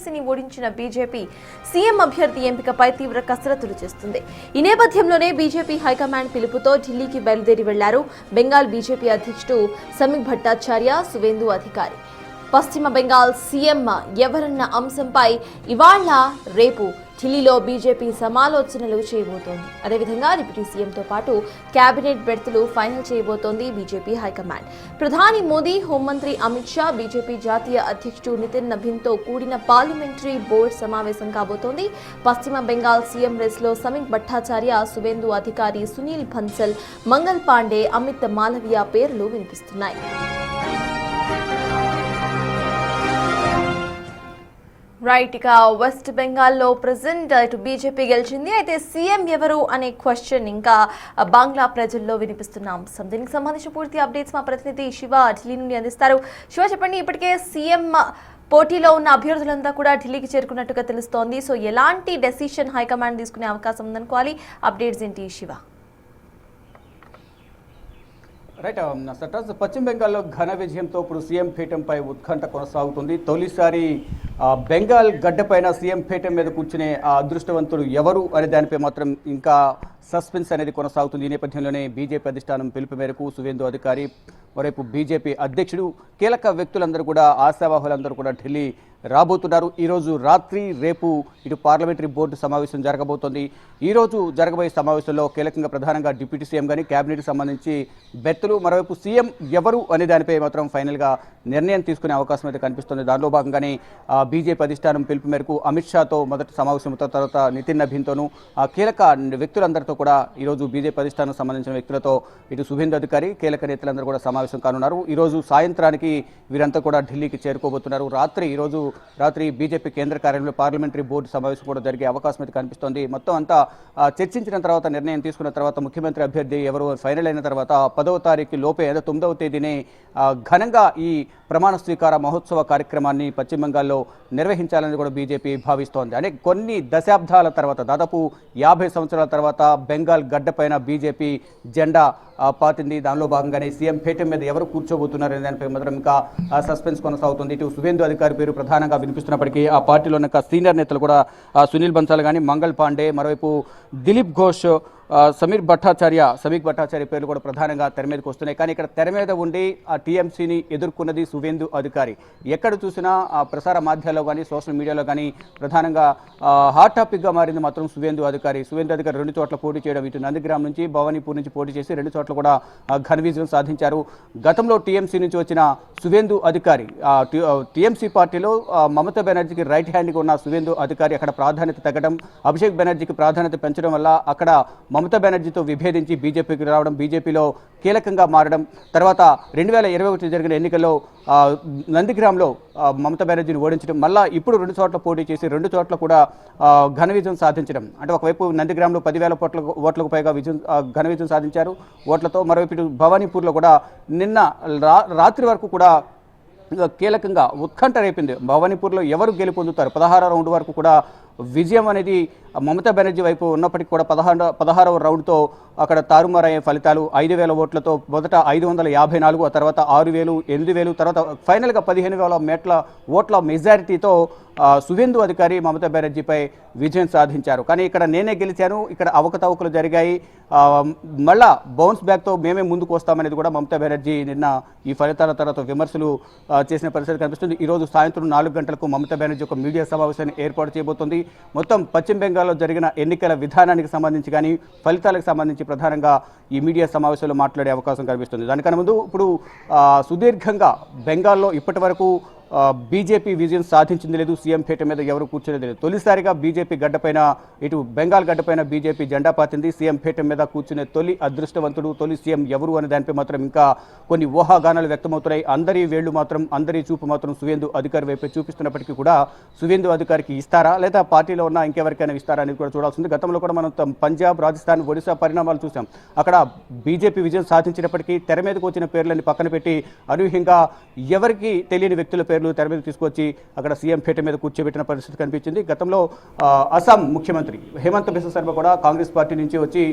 టీఎంసీని ఓడించిన BJP CM అభ్యర్థి ఎంపికపై తీవ్ర కసరత్తులు చేస్తుంది. ఈ నేపథ్యంలోనే బీజేపీ హైకమాండ్ పిలుపుతో ఢిల్లీకి బయలుదేరి వెళ్లారు బెంగాల్ బీజేపీ అధ్యక్షుడు సమీక్ భట్టాచార్య, సువేందు అధికారి. పశ్చిమ బెంగాల్ సీఎం ఎవరన్న అంశంపై ఇవాళ రేపు ఢిల్లీలో బీజేపీ సమాలోచనలు చేయబోతోంది. అదేవిధంగా డిప్యూటీ సీఎంతో పాటు కేబినెట్ బెర్తులు ఫైనల్ చేయబోతోంది బీజేపీ హైకమాండ్. ప్రధాని మోదీ, హోంమంత్రి అమిత్ షా, బీజేపీ జాతీయ అధ్యక్షుడు నితిన్ నబీన్తో కూడిన పార్లమెంటరీ బోర్డు సమావేశం కాబోతోంది. పశ్చిమ బెంగాల్ సీఎం రేస్లో సమీక్ భట్టాచార్య, సువేందు అధికారి, సునీల్ బన్సల్, మంగల్ పాండే, అమిత్ మాలవియా పేర్లు వినిపిస్తున్నాయి. రైట్, ఇక వెస్ట్ బెంగాల్లో ప్రెసెంట్ ఇటు బీజేపీ గెలిచింది. అయితే సీఎం ఎవరు అనే క్వశ్చన్ ఇంకా బంగ్లా ప్రజల్లో వినిపిస్తున్న అంశం. దీనికి సంబంధించిన పూర్తి అప్డేట్స్ మా ప్రతినిధి శివ ఢిల్లీ నుండి అందిస్తారు. శివ, చెప్పండి, ఇప్పటికే సీఎం పోటీలో ఉన్న అభ్యర్థులంతా కూడా ఢిల్లీకి చేరుకున్నట్టుగా తెలుస్తోంది. సో ఎలాంటి డెసిషన్ హైకమాండ్ తీసుకునే అవకాశం ఉందనుకోవాలి? అప్డేట్స్ ఏంటి శివ? రైట్ సటాజ్, పశ్చిమ బెంగాల్లో ఘన విజయంతో ఇప్పుడు సీఎం పీఠంపై ఉత్కంఠ కొనసాగుతుంది. తొలిసారి బెంగాల్ గడ్డపైన సీఎం పీఠం మీద కూర్చునే ఆ అదృష్టవంతుడు ఎవరు అనే దానిపై మాత్రం ఇంకా సస్పెన్స్ అనేది కొనసాగుతుంది. ఈ నేపథ్యంలోనే బీజేపీ అధిష్టానం పిలుపు మేరకు సువేందు అధికారి, మరోవైపు బీజేపీ అధ్యక్షుడు, కీలక వ్యక్తులందరూ కూడా, ఆశావాహులందరూ కూడా ఢిల్లీ రాబోతున్నారు. ఈరోజు రాత్రి, రేపు ఇటు పార్లమెంటరీ బోర్డు సమావేశం జరగబోతోంది. ఈరోజు జరగబోయే సమావేశంలో కీలకంగా ప్రధానంగా డిప్యూటీ సీఎం కానీ క్యాబినెట్కి సంబంధించి బెర్తులు, మరోవైపు సీఎం ఎవరు అనే దానిపై మాత్రం ఫైనల్గా నిర్ణయం తీసుకునే అవకాశం అయితే కనిపిస్తుంది. దానిలో భాగంగానే బీజేపీ అధిష్టానం పిలుపు మేరకు అమిత్ షాతో మొదటి సమావేశంతో, తర్వాత నితిన్ నబీన్తోనూ కీలక వ్యక్తులందరితో కూడా ఈరోజు బీజేపీ అధిష్టానం సంబంధించిన వ్యక్తులతో ఇటు సువేందు అధికారి, కీలక నేతలందరూ కూడా సమావేశం కానున్నారు. ఈరోజు సాయంత్రానికి వీరంతా కూడా ఢిల్లీకి చేరుకోబోతున్నారు. ఈరోజు రాత్రి బీజేపీ కేంద్ర కార్యాలయంలో పార్లమెంటరీ బోర్డు సమావేశం కూడా జరిగే అవకాశం అయితే కనిపిస్తోంది. మొత్తం అంతా చర్చించిన తర్వాత, నిర్ణయం తీసుకున్న తర్వాత, ముఖ్యమంత్రి అభ్యర్థి ఎవరు ఫైనల్ అయిన తర్వాత 10వ తారీఖు లోపే 9వ తేదీనే ఘనంగా ఈ ప్రమాణ స్వీకార మహోత్సవ కార్యక్రమాన్ని పశ్చిమ బెంగాల్లో నిర్వహించాలని కూడా బీజేపీ భావిస్తోంది. అంటే కొన్ని దశాబ్దాల తర్వాత, దాదాపు 50 సంవత్సరాల తర్వాత బెంగాల్ గడ్డపైన బీజేపీ జెండా పాతింది. దానిలో భాగంగానే సీఎం పీఠం మీద ఎవరు కూర్చోబోతున్నారనే దానిపై మాత్రం ఇంకా సస్పెన్స్ కొనసాగుతుంది. ఇటు సువేందు అధికారి పేరు ప్రధానంగా వినిపిస్తున్నప్పటికీ ఆ పార్టీలో ఉన్న సీనియర్ నేతలు కూడా సునీల్ బన్సాల్ కానీ, మంగల్ పాండే, మరోవైపు దిలీప్ ఘోష్, సమీక్ భట్టాచార్య పేర్లు కూడా ప్రధానంగా తెర మీదకి వస్తున్నాయి. కానీ ఇక్కడ తెర మీద ఉండి ఆ టీఎంసీని ఎదుర్కొన్నది సువేందు అధికారి. ఎక్కడ చూసినా ప్రసార మాధ్యాల్లో కానీ, సోషల్ మీడియాలో కానీ ప్రధానంగా హాట్ టాపిక్గా మారింది మాత్రం సువేందు అధికారి. 2 చోట్ల పోటీ చేయడం, ఇటు నందిగ్రామ్ నుంచి, భవానీపూర్ నుంచి పోటీ చేసి 2 చోట్ల కూడా ఘన విజయం సాధించారు. గతంలో టీఎంసీ నుంచి వచ్చిన సువేందు అధికారి, టీఎంసీ పార్టీలో మమతా బెనర్జీకి రైట్ హ్యాండ్గా ఉన్న సువేందు అధికారి అక్కడ ప్రాధాన్యత తగ్గడం, అభిషేక్ బెనర్జీకి ప్రాధాన్యత పెంచడం వల్ల అక్కడ మమతా బెనర్జీతో విభేదించి బీజేపీకి రావడం, బీజేపీలో కీలకంగా మారడం, తర్వాత 2021 జరిగిన ఎన్నికల్లో నందిగ్రామ్లో మమతా బెనర్జీని ఓడించడం, మళ్ళీ ఇప్పుడు 2 చోట్ల పోటీ చేసి 2 చోట్ల కూడా ఘన విజయం సాధించడం. అంటే ఒకవైపు నందిగ్రామ్లో 10,000 ఓట్లకు పైగా ఘన విజయం సాధించారు ఓట్లతో. మరోవైపు ఇటు భవానీపూర్లో కూడా నిన్న రాత్రి వరకు కూడా కీలకంగా ఉత్కంఠ రేపింది. భవానీపూర్లో ఎవరు గెలుపొందుతారు, 16వ రౌండ్ వరకు కూడా విజయం అనేది మమతా బెనర్జీ వైపు ఉన్నప్పటికీ కూడా 16వ రౌండ్తో అక్కడ తారుమారయ్యే ఫలితాలు. 5,000 ఓట్లతో మొదట 554, ఆ తర్వాత 6,000, 8,000, తర్వాత ఫైనల్గా 15,000 ఓట్ల మెజారిటీతో సువేందు అధికారి మమతా బెనర్జీపై విజయం సాధించారు. కానీ ఇక్కడ నేనే గెలిచాను, ఇక్కడ అవకతవకలు జరిగాయి, మళ్ళా బౌన్స్ బ్యాక్తో మేమే ముందుకు వస్తామనేది కూడా మమతా బెనర్జీ నిన్న ఈ ఫలితాల తర్వాత విమర్శలు చేసిన పరిస్థితి కనిపిస్తుంది. ఈరోజు సాయంత్రం 4 గంటలకు మమతా బెనర్జీ ఒక మీడియా సమావేశాన్ని ఏర్పాటు చేయబోతోంది. మొత్తం పశ్చిమ బెంగాల్లో జరిగిన ఎన్నికల విధానానికి సంబంధించి కానీ, ఫలితాలకు సంబంధించి ప్రధానంగా ఈ మీడియా సమావేశంలో మాట్లాడే అవకాశం కనిపిస్తుంది. దానికన్నా ముందు ఇప్పుడు సుదీర్ఘంగా బెంగాల్లో ఇప్పటి వరకు బీజేపీ విజయం సాధించింది లేదు, సీఎం పీఠ మీద ఎవరు కూర్చునేది లేదు. తొలిసారిగా బీజేపీ గడ్డపైన, ఇటు బెంగాల్ గడ్డపైన బీజేపీ జెండా పాతింది. సీఎం పీఠ మీద కూర్చునే తొలి అదృష్టవంతుడు, తొలి సీఎం ఎవరు అనే దానిపై మాత్రం ఇంకా కొన్ని ఊహాగానాలు వ్యక్తమవుతున్నాయి. అందరి చూపు మాత్రం సువేందు అధికారి వైపే చూపిస్తున్నప్పటికీ కూడా సువేందు అధికారికి ఇస్తారా, లేదా పార్టీలో ఉన్న ఇంకెవరికైనా ఇస్తారా అనేది కూడా చూడాల్సింది. గతంలో కూడా మనం పంజాబ్, రాజస్థాన్, ఒడిశా పరిణామాలు చూసాం. అక్కడ బీజేపీ విజయం సాధించినప్పటికీ తెర మీదకు వచ్చిన పేర్లని పక్కన పెట్టి అనూహ్యంగా ఎవరికి తెలియని వ్యక్తుల పేర్లు తెర మీద తీసుకొచ్చి అక్కడ సీఎం పీఠ మీద కూర్చోబెట్టిన పరిస్థితి కనిపించింది. గతంలో అస్సాం ముఖ్యమంత్రి హేమంత్ బిశ్వ శర్మ కూడా కాంగ్రెస్ పార్టీ నుంచి వచ్చి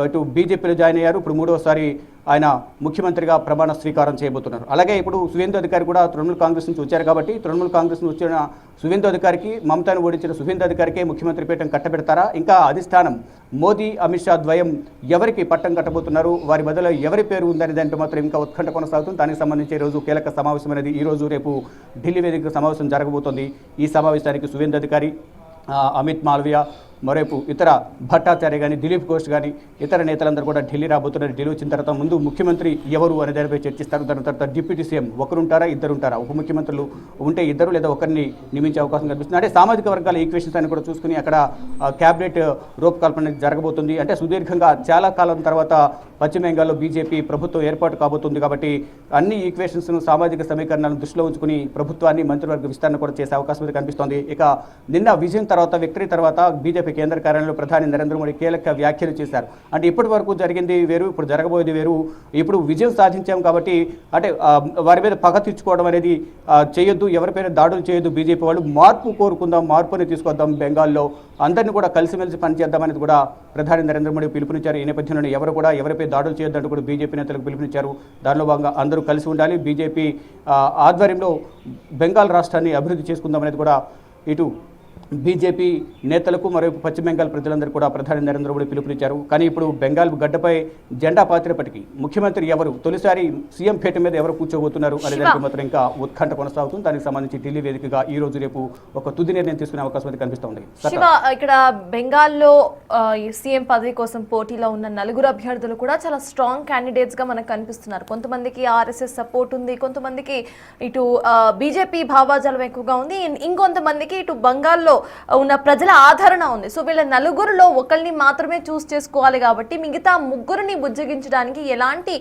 ఇటు బీజేపీలో జాయిన్ అయ్యారు. ఇప్పుడు 3వ సారి ఆయన ముఖ్యమంత్రిగా ప్రమాణ స్వీకారం చేయబోతున్నారు. అలాగే ఇప్పుడు సువేందు అధికారి కూడా తృణమూల్ కాంగ్రెస్ నుంచి వచ్చారు కాబట్టి తృణమూల్ కాంగ్రెస్ నుంచి వచ్చిన సువేందు అధికారికి, మమతాను ఓడించిన సువేందు అధికారికే ముఖ్యమంత్రి పీఠం కట్టబెడతారా? ఇంకా అధిష్టానం మోదీ, అమిత్ షా ద్వయం ఎవరికి పట్టం కట్టబోతున్నారు, వారి బదులు ఎవరి పేరు ఉందనే దాంట్లో మాత్రం ఇంకా ఉత్కంఠ కొనసాగుతుంది. దానికి సంబంధించి ఈ రోజు కీలక సమావేశం అనేది ఈ రోజు రేపు ఢిల్లీ వేదిక సమావేశం జరగబోతోంది. ఈ సమావేశానికి సువేందు అధికారి, అమిత్ మాల్వియా, మరోవైపు ఇతర భట్టాచార్య కానీ, దిలీప్ ఘోష్ కానీ ఇతర నేతలందరూ కూడా ఢిల్లీ రాబోతున్నారు. ఢిల్లీ వచ్చిన తర్వాత ముందు ముఖ్యమంత్రి ఎవరు అనే దానిపై చర్చిస్తారు. దాని తర్వాత డిప్యూటీ సీఎం ఒకరుంటారా, ఇద్దరుంటారా, ఉప ముఖ్యమంత్రులు ఉంటే ఇద్దరు లేదా ఒకరిని నియమించే అవకాశం కనిపిస్తుంది. అంటే సామాజిక వర్గాల ఈక్వేషన్స్ అని కూడా చూసుకుని అక్కడ క్యాబినెట్ రూపకల్పన జరగబోతుంది. అంటే సుదీర్ఘంగా చాలా కాలం తర్వాత పశ్చిమ బెంగాల్లో బీజేపీ ప్రభుత్వం ఏర్పాటు కాబోతుంది కాబట్టి అన్ని ఈక్వేషన్స్ను, సామాజిక సమీకరణాలను దృష్టిలో ఉంచుకుని ప్రభుత్వాన్ని, మంత్రివర్గ విస్తరణ కూడా చేసే అవకాశం అయితే కనిపిస్తోంది. ఇక నిన్న విజయం తర్వాత, విక్టరీ తర్వాత బీజేపీ కేంద్ర కార్యాలయంలో ప్రధాని నరేంద్ర మోడీ కీలక వ్యాఖ్యలు చేశారు. అంటే ఇప్పటి వరకు జరిగింది వేరు, ఇప్పుడు జరగబోయేది వేరు. ఇప్పుడు విజయం సాధించాం కాబట్టి అంటే వారి మీద పగ తీర్చుకోవడం అనేది చేయొద్దు, ఎవరిపైన దాడులు చేయొద్దు. బీజేపీ వాళ్ళు మార్పు కోరుకుందాం, మార్పుని తీసుకొద్దాం, బెంగాల్లో అందరినీ కూడా కలిసిమెలిసి పనిచేద్దామనేది కూడా ప్రధాని నరేంద్ర మోడీ పిలుపునిచ్చారు. ఈ నేపథ్యంలో ఎవరు కూడా ఎవరిపై దాడులు చేయొద్దంటూ కూడా బీజేపీ నేతలకు పిలుపునిచ్చారు. దానిలో భాగంగా అందరూ కలిసి ఉండాలి, బీజేపీ ఆధ్వర్యంలో బెంగాల్ రాష్ట్రాన్ని అభివృద్ధి చేసుకుందాం అనేది కూడా ఇటు బీజేపీ నేతలకు మరోవైపు పశ్చిమ బెంగాల్ ప్రజలందరూ కూడా ప్రధాని నరేంద్ర మోడీ పిలుపునిచ్చారు. కానీ ఇప్పుడు బెంగాల్ గడ్డపై జెండా పాతినప్పటికీ ముఖ్యమంత్రి ఎవరు, తొలిసారి సీఎం పీఠం మీద ఎవరు కూర్చోబోతున్నారు అనే దానికి మాత్రం ఇంకా ఉత్కంఠ కొనసాగుతుంది. దానికి సంబంధించి ఢిల్లీ వేదికగా ఈ రోజు రేపు ఒక తుది నిర్ణయం తీసుకునే అవకాశం అయితే కనిపిస్తుంది. ఇక్కడ బెంగాల్లో సీఎం పదవి కోసం పోటీలో ఉన్న నలుగురు అభ్యర్థులు కూడా చాలా స్ట్రాంగ్ క్యాండిడేట్స్ గా మనకు కనిపిస్తున్నారు. కొంతమందికి ఆర్ఎస్ఎస్ సపోర్ట్ ఉంది, కొంతమందికి ఇటు బీజేపీ భావాజాలం ఎక్కువగా ఉంది, ఇంకొంతమందికి ఇటు బంగాల్లో ఉన్న ప్రజల ఆదరణ ఉంది. సో వీళ్ళ నలుగురులో ఒకరిని మాత్రమే చూస్ చేసుకోవాలి కాబట్టి మిగతా ముగ్గురిని బుజ్జగించడానికి ఎలాంటి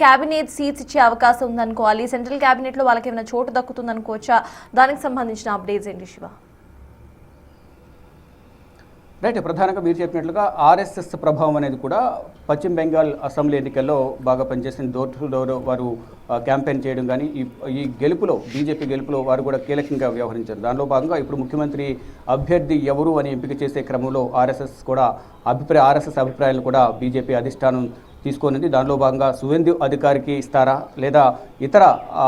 క్యాబినెట్ సీట్స్ ఇచ్చే అవకాశం ఉందనుకోవాలి? సెంట్రల్ క్యాబినెట్ లో వాళ్ళకి ఏమైనా చోటు దక్కుతుంది అనుకోవచ్చా? దానికి సంబంధించిన అప్డేట్స్ ఏంటి శివ? రైట్, ప్రధానంగా మీరు చెప్పినట్లుగా ఆర్ఎస్ఎస్ ప్రభావం అనేది కూడా పశ్చిమ బెంగాల్ అసెంబ్లీ ఎన్నికల్లో బాగా పనిచేసిన డోర్ టు డోర్ వారు క్యాంపెయిన్ చేయడం కానీ ఈ గెలుపులో, బీజేపీ గెలుపులో వారు కూడా కీలకంగా వ్యవహరించారు. దానిలో భాగంగా ఇప్పుడు ముఖ్యమంత్రి అభ్యర్థి ఎవరు అని ఎంపిక చేసే క్రమంలో ఆర్ఎస్ఎస్ అభిప్రాయాలను కూడా బీజేపీ అధిష్టానం తీసుకొనింది. దానిలో భాగంగా సువేందు అధికారికి ఇస్తారా, లేదా ఇతర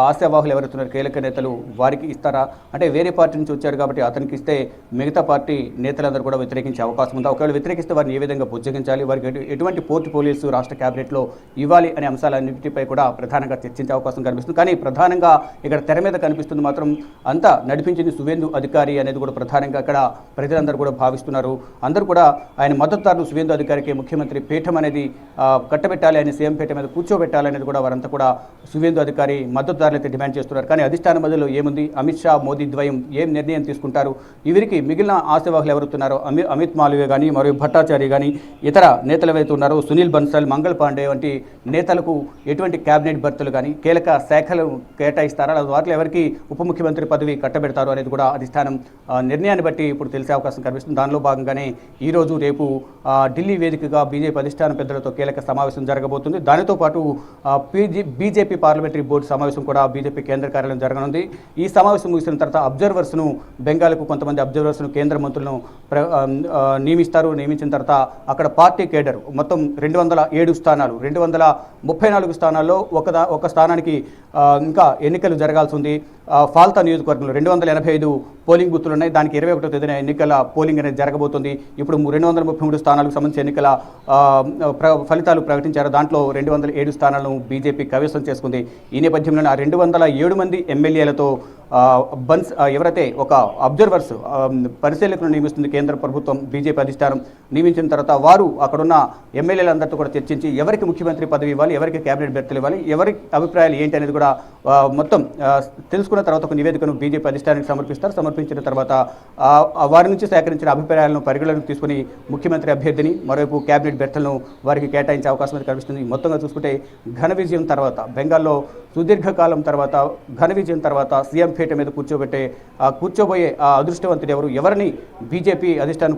ఆశావాహులు ఎవరుతున్నారు కీలక నేతలు వారికి ఇస్తారా? అంటే వేరే పార్టీ నుంచి వచ్చారు కాబట్టి అతనికి ఇస్తే మిగతా పార్టీ నేతలందరూ కూడా వ్యతిరేకించే అవకాశం ఉందా? ఒకవేళ వ్యతిరేకిస్తే వారిని ఏ విధంగా బుజ్జగించాలి, వారికి ఎటువంటి పోర్ట్ఫోలియోస్ రాష్ట్ర క్యాబినెట్లో ఇవ్వాలి అనే అంశాలన్నింటిపై కూడా ప్రధానంగా చర్చించే అవకాశం కనిపిస్తుంది. కానీ ప్రధానంగా ఇక్కడ తెర మీద కనిపిస్తుంది మాత్రం అంతా నడిపించింది సువేందు అధికారి అనేది కూడా ప్రధానంగా అక్కడ ప్రజలందరూ కూడా భావిస్తున్నారు. అందరూ కూడా ఆయన మద్దతుదారులు సువేందు అధికారికి ముఖ్యమంత్రి పీఠం అనేది కట్టబెట్టాలి, ఆయన సీఎం పీఠం మీద కూర్చోబెట్టాలనేది కూడా వారంతా కూడా సువేందు అధికారి మద్దతుదారులు అయితే డిమాండ్ చేస్తున్నారు. కానీ అధిష్టానం బదులు ఏముంది? అమిత్ షా, మోదీ ద్వయం ఏం నిర్ణయం తీసుకుంటారు? వీరికి మిగిలిన ఆశావాహులు ఎవరుతున్నారో అమిత్ మాల్వియా కానీ, మరియు భట్టాచార్య కానీ, ఇతర నేతలు ఎవరైతే ఉన్నారో సునీల్ బన్సల్, మంగళ్ పాండే వంటి నేతలకు ఎటువంటి క్యాబినెట్ బర్తులు కానీ కీలక శాఖలు కేటాయిస్తారా, వాటిలో ఎవరికి ఉప ముఖ్యమంత్రి పదవి కట్టబెడతారు అనేది కూడా అధిష్టానం నిర్ణయాన్ని బట్టి ఇప్పుడు తెలిసే అవకాశం కనిపిస్తుంది. దానిలో భాగంగానే ఈరోజు రేపు ఢిల్లీ వేదికగా బీజేపీ అధిష్టానం పెద్దలతో కీలక సమావేశం జరగబోతుంది. దానితో పాటు బీజేపీ పార్లమెంటరీ బోర్డు సమావేశం కూడా బీజేపీ కేంద్ర కార్యాలయం జరగనుంది. ఈ సమావేశం ముగిసిన తర్వాత అబ్జర్వర్స్ను, బెంగాల్కు కొంతమంది అబ్జర్వర్స్ను కేంద్ర మంత్రులను నియమిస్తారు. నియమించిన తర్వాత అక్కడ పార్టీ కేడర్ మొత్తం 207 స్థానాలు, 234 స్థానాల్లో ఒక స్థానానికి ఇంకా ఎన్నికలు జరగాల్సి ఉంది. ఫాల్తా నియోజకవర్గంలో 285 పోలింగ్ బూత్లు ఉన్నాయి. దానికి 21వ తేదీన ఎన్నికల పోలింగ్ అనేది జరగబోతుంది. ఇప్పుడు 233 స్థానాలకు సంబంధించి ఎన్నికల ఫలితాలు ప్రకటించారు. దాంట్లో 207 స్థానాలను బీజేపీ కైవసం చేసుకుంది. ఈ నేపథ్యంలో ఆ 207 మంది ఎమ్మెల్యేలతో ఎవరైతే ఒక అబ్జర్వర్స్ పరిశీలకులను నియమిస్తుంది కేంద్ర ప్రభుత్వం, బీజేపీ అధిష్టానం నియమించిన తర్వాత వారు అక్కడున్న ఎమ్మెల్యేలందరితో కూడా చర్చించి ఎవరికి ముఖ్యమంత్రి పదవి ఇవ్వాలి, ఎవరికి క్యాబినెట్ బెర్తలు ఇవ్వాలి, ఎవరి అభిప్రాయాలు ఏంటి అనేది కూడా మొత్తం తెలుసుకున్న తర్వాత ఒక నివేదికను బీజేపీ అధిష్టానానికి సమర్పిస్తారు. సమర్పించిన తర్వాత వారి నుంచి సేకరించిన అభిప్రాయాలను పరిగణలోకి తీసుకుని ముఖ్యమంత్రి అభ్యర్థిని, మరోవైపు క్యాబినెట్ బెర్తలను వారికి కేటాయించే అవకాశం అయితే కనిపిస్తుంది. మొత్తంగా చూసుకుంటే ఘన విజయం తర్వాత బెంగాల్లో సుదీర్ఘకాలం తర్వాత ఘన విజయం తర్వాత సీఎం పీఠ మీద కూర్చోబోయే ఆ అదృష్టవంతుడు ఎవరిని బీజేపీ అధిష్టానం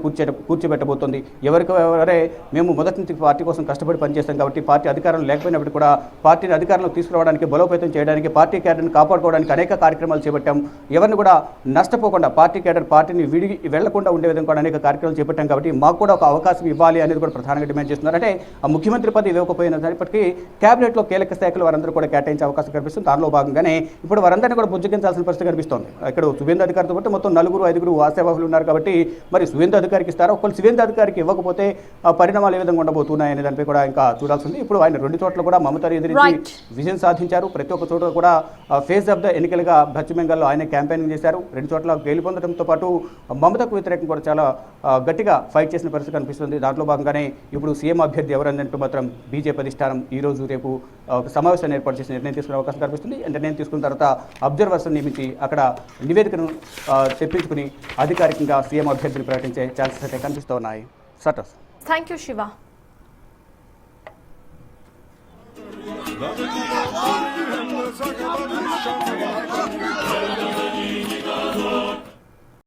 కూర్చోబెట్టబోతోంది. ఎవరే మేము మొదటి నుంచి పార్టీ కోసం కష్టపడి పనిచేస్తాం కాబట్టి పార్టీ అధికారం లేకపోయినప్పుడు కూడా పార్టీని అధికారంలో తీసుకురావడానికి, బలోపేతం చేయడానికి, పార్టీ క్యాడర్ని కాపాడుకోవడానికి అనేక కార్యక్రమాలు చేపట్టాం. ఎవరిని కూడా నష్టపోకుండా పార్టీని విడిగి వెళ్లకుండా ఉండే విధంగా కూడా అనేక కార్యక్రమాలు చేపట్టాం. కాబట్టి మాకు కూడా ఒక అవకాశం ఇవ్వాలి అనేది కూడా ప్రధానంగా డిమాండ్ చేస్తున్నారు. అంటే ఆ ముఖ్యమంత్రి పదవి ఇవ్వకపోయినప్పటికీ క్యాబినెట్లో కీలక శాఖలు వారందరూ కూడా కేటాయించే అవకాశం కనిపిస్తుంది. దానిలో భాగంగానే ఇప్పుడు వారందరినీ కూడా బుజ్జగించాల్సిన పరిస్థితి కనిపిస్తోంది. ఇక్కడ సువేంద్ర అధికారితో పాటు మొత్తం 4-5 ఆశావాహులు ఉన్నారు. కాబట్టి మరి సువేంద్ర అధికారికి ఇస్తారా, ఒకళ్ళు సువేంద్ర అధికారికి ఇవ్వకపోతే పరిణామాలు ఏ విధంగా ఉండబోతున్నాయి అనే దానిపై కూడా ఇంకా చూడాల్సి ఉంది. ఇప్పుడు ఆయన 2 చోట్ల కూడా మమతాను ఎదిరించి విజయం సాధించారు. ప్రతి ఒక్క చోట కూడా ఫేజ్ ఆఫ్ ద ఎన్నికలుగా పశ్చిమ బెంగాల్లో ఆయన క్యాంపెయినింగ్ చేశారు. 2 చోట్ల గెలుపొందడంతో పాటు మమతకు వ్యతిరేకంగా కూడా చాలా గట్టిగా ఫైట్ చేసిన పరిస్థితి కనిపిస్తుంది. దాంట్లో భాగంగానే ఇప్పుడు సీఎం అభ్యర్థి ఎవరందంటూ మాత్రం బీజేపీ అధిష్టానం ఈ రోజు రేపు ఒక సమావేశాన్ని ఏర్పాటు చేసి నిర్ణయం తీసుకునే అవకాశం కనిపిస్తుంది. నిర్ణయం తీసుకున్న తర్వాత అబ్జర్వర్స్ని నియమించి అక్కడ నివేదికను తెప్పించుకుని అధికారికంగా సీఎం అభ్యర్థిని ప్రకటించే ఛాన్సెస్ అయితే కనిపిస్తూ ఉన్నాయి. సటస్. Thank you Siva. Love